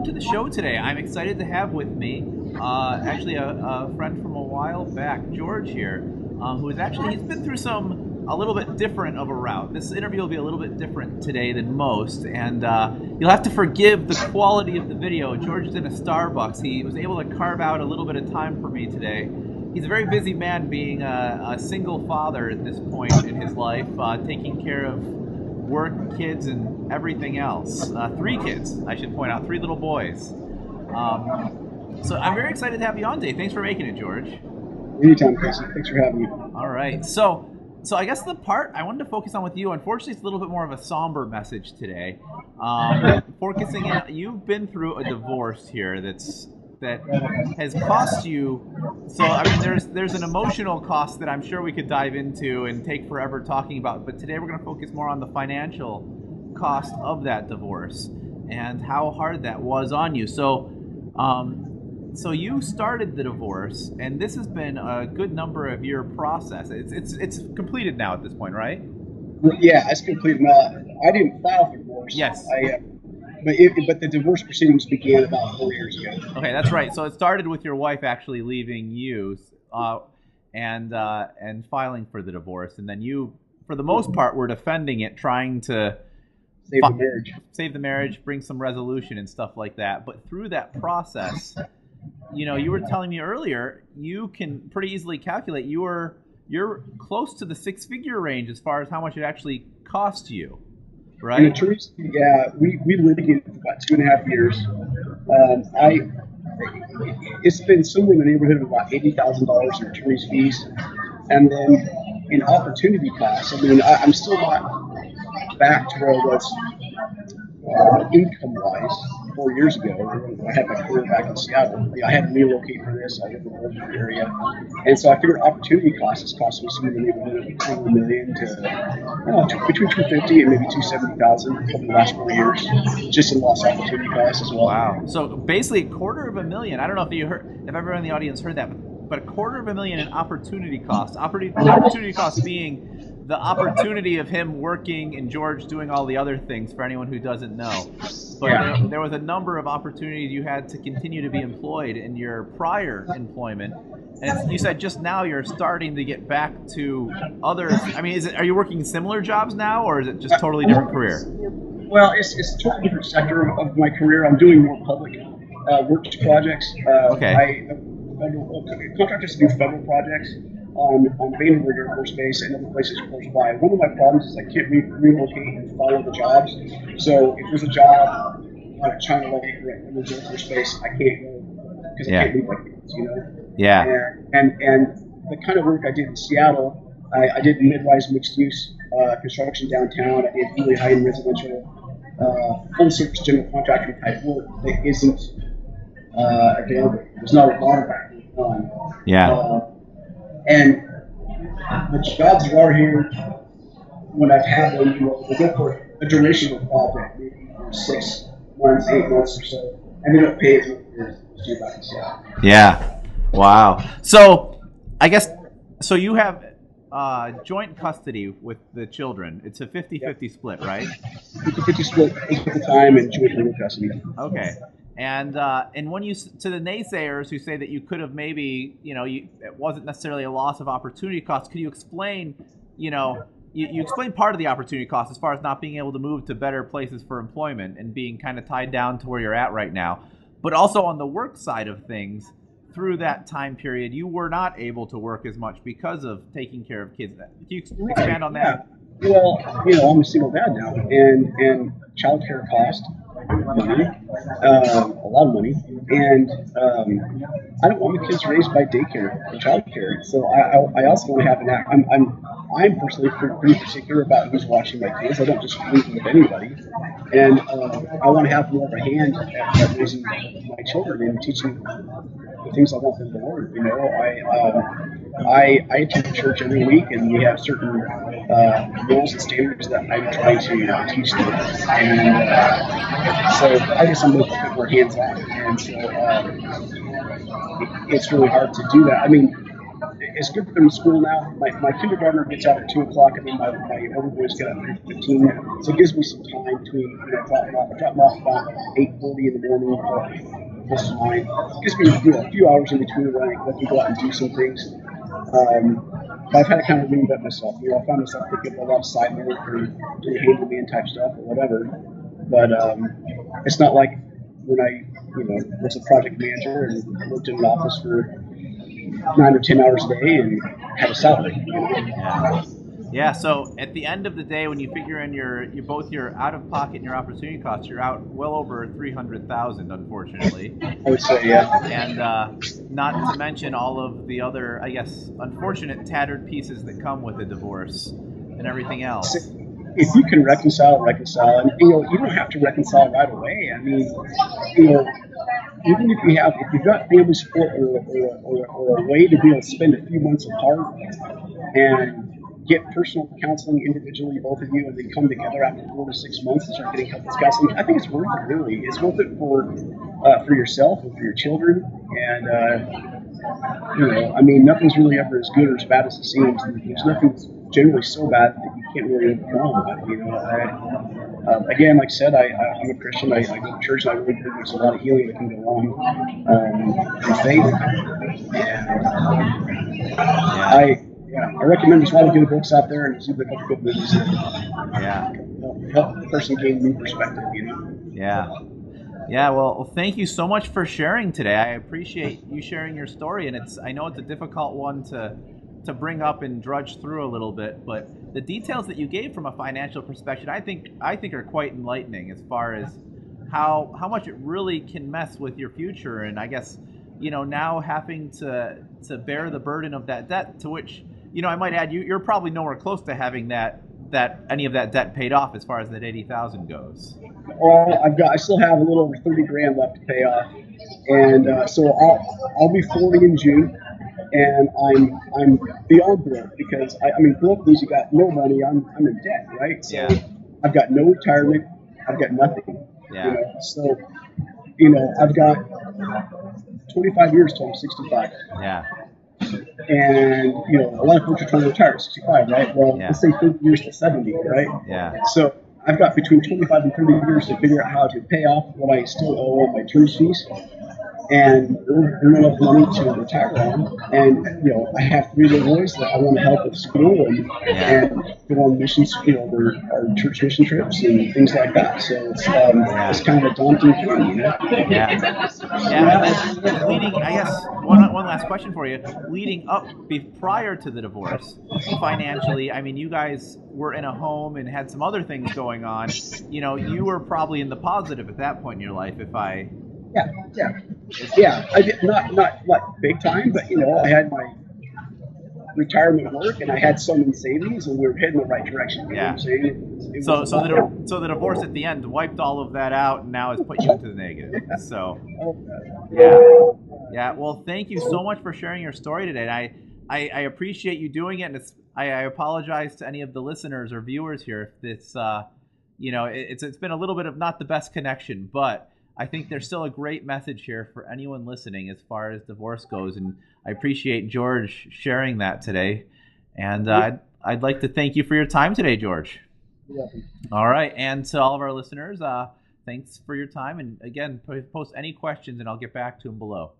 to the show today. I'm excited to have with me, actually, a friend from a while back, George here, who is actually, he's been through a little bit different of a route. This interview will be a little bit different today than most, and you'll have to forgive the quality of the video. George is in a Starbucks. He was able to carve out a little bit of time for me today. He's a very busy man, being a single father at this point in his life, taking care of work, kids, and everything else. 3 kids, I should point out, 3 little boys. So I'm very excited to have you on today. Thanks for making it, George. Anytime, Chris. Thanks for having me. All right. So I guess the part I wanted to focus on with you, unfortunately, it's a little bit more of a somber message today. Focusing in, you've been through a divorce here that has cost you. So I mean, there's an emotional cost that I'm sure we could dive into and take forever talking about. But today we're going to focus more on the financial cost of that divorce and how hard that was on you. So you started the divorce, and this has been a good number of year process. It's completed now at this point, right? Yeah, it's completed now. I didn't file for divorce. Yes. But the divorce proceedings began about 4 years ago. Okay, that's right. So it started with your wife actually leaving you, and filing for the divorce, and then you, for the most part, were defending it, trying to save the marriage, bring some resolution and stuff like that. But through that process, you were telling me earlier, you can pretty easily calculate you're close to the 6-figure range as far as how much it actually cost you. Right. Attorneys, yeah, we litigated for about 2.5 years. It's been somewhere in the neighborhood of about $80,000 in attorney's fees, and then in opportunity costs. I mean, I'm still not back to where I was income-wise 4 years ago. I had my career back in Seattle. I had to relocate for this. I live in the Oakland area, and so I figured opportunity costs has cost me somewhere in the neighborhood of $2 million to between $250,000 and maybe $270,000 over the last 4 years, just in lost opportunity costs as well. Wow! So basically, $250,000. I don't know if everyone in the audience heard that, but $250,000 in opportunity costs. Opportunity costs being the opportunity of him working and George doing all the other things, for anyone who doesn't know. But yeah, there was a number of opportunities you had to continue to be employed in your prior employment. And you said just now you're starting to get back to other. I mean, are you working similar jobs now, or is it just totally different career? Well, it's a totally different sector of my career. I'm doing more public works projects. Okay. Contractors do federal projects on Vandenberg Air Force Base and other places close by. One of my problems is I can't relocate and follow the jobs. So if there's a job on China Lake or at Vandenberg Air Force Base, I can't go because I can't leave my kids, Yeah. And the kind of work I did in Seattle, I did mid-rise mixed-use construction downtown. I did really high-end residential, full-service general contractor type work that isn't available. There's not a lot of that going on. Yeah. And the jobs that are here, when I've had them, they go for a duration of a project, maybe 6 months, 8 months or so, and they don't pay as much as do back in Seattle. Yeah. Wow. So I guess you have joint custody with the children. It's a 50-50 split, right? 50-50 split most of the time, and joint legal custody. Okay. And when to the naysayers who say that you could have maybe, it wasn't necessarily a loss of opportunity cost, could you explain, you explained part of the opportunity cost as far as not being able to move to better places for employment and being kind of tied down to where you're at right now, but also on the work side of things, through that time period, you were not able to work as much because of taking care of kids. Can you expand on that? Well, I'm a single dad now, and childcare cost money, a lot of money, and I don't want my kids raised by daycare or childcare. So I also want to have I'm personally pretty particular about who's watching my kids. I don't just leave them with anybody, and I want to have more of a hand at raising my children and teaching the things I want them to learn. I attend church every week, and we have certain rules and standards that I'm trying to teach them. And so I guess I'm a bit more hands-on, and so it's really hard to do that. I mean, it's good for them in school now. My kindergartner gets out at 2 o'clock, and then my older boys get out at 3:15. So it gives me some time between drop them off about 8:40 in the morning, close to 9. It gives me a few hours in between where I can go out and do some things. But I've had to kind of reinvent myself. I find myself picking up a lot of side work or doing handyman type stuff or whatever. But it's not like when I was a project manager and worked in an office for 9 or 10 hours a day and had a salary. Yeah. So at the end of the day, when you figure in your out of pocket and your opportunity costs, you're out well over 300,000, unfortunately. I would say, yeah. And not to mention all of the other, I guess, unfortunate tattered pieces that come with a divorce and everything else. If you can reconcile, and you don't have to reconcile right away. I mean, even if you've got family support or a way to be able to spend a few months apart and get personal counseling individually, both of you, and then come together after 4 to 6 months and start getting couples counseling, I think it's worth it. Really, it's worth it for yourself and for your children. And I mean, nothing's really ever as good or as bad as it seems. There's nothing generally so bad that you can't really overcome. Again, like I said, I'm a Christian. I go to church, and I really think there's a lot of healing that can go on in faith. And I recommend there's a lot of good books out there, and there's even a couple good movies that help the person gain new perspective. Yeah, well, thank you so much for sharing today. I appreciate you sharing your story, and I know it's a difficult one to bring up and drudge through a little bit, but the details that you gave from a financial perspective, I think are quite enlightening as far as how much it really can mess with your future, and I guess now having to bear the burden of that debt, to which I might add you're probably nowhere close to having that any of that debt paid off as far as that 80,000 goes. Well, I still have a little over 30 grand left to pay off, and so I'll be 40 in June, and I'm beyond broke because I mean broke means you got no money. I'm in debt, right? So I've got no retirement. I've got nothing. So I've got 25 years till I'm 65. Yeah. And a lot of folks are trying to retire at 65, right? Well, let's say 30 years to 70, right? Yeah. So I've got between 25 and 30 years to figure out how to pay off what I still owe on my attorney's fees and earn enough money to retire on. And I have 3 little boys that I want to help with school and go on missions, our church mission trips and things like that. So it's kind of a daunting thing, Yeah. And then leading, I guess, one last question for you. Leading up prior to the divorce, financially, I mean, you guys were in a home and had some other things going on. You were probably in the positive at that point in your life, Yeah. I did not big time, but I had my retirement work and I had some in savings, and we were heading the right direction. You know what I'm saying? So the divorce at the end wiped all of that out, and now has put you into the negative. So Well, thank you so much for sharing your story today. And I appreciate you doing it, and I apologize to any of the listeners or viewers here if this it's been a little bit of not the best connection, but I think there's still a great message here for anyone listening as far as divorce goes, and I appreciate George sharing that today. And I'd like to thank you for your time today, George. Yeah. All right, and to all of our listeners, thanks for your time. And again, post any questions, and I'll get back to them below.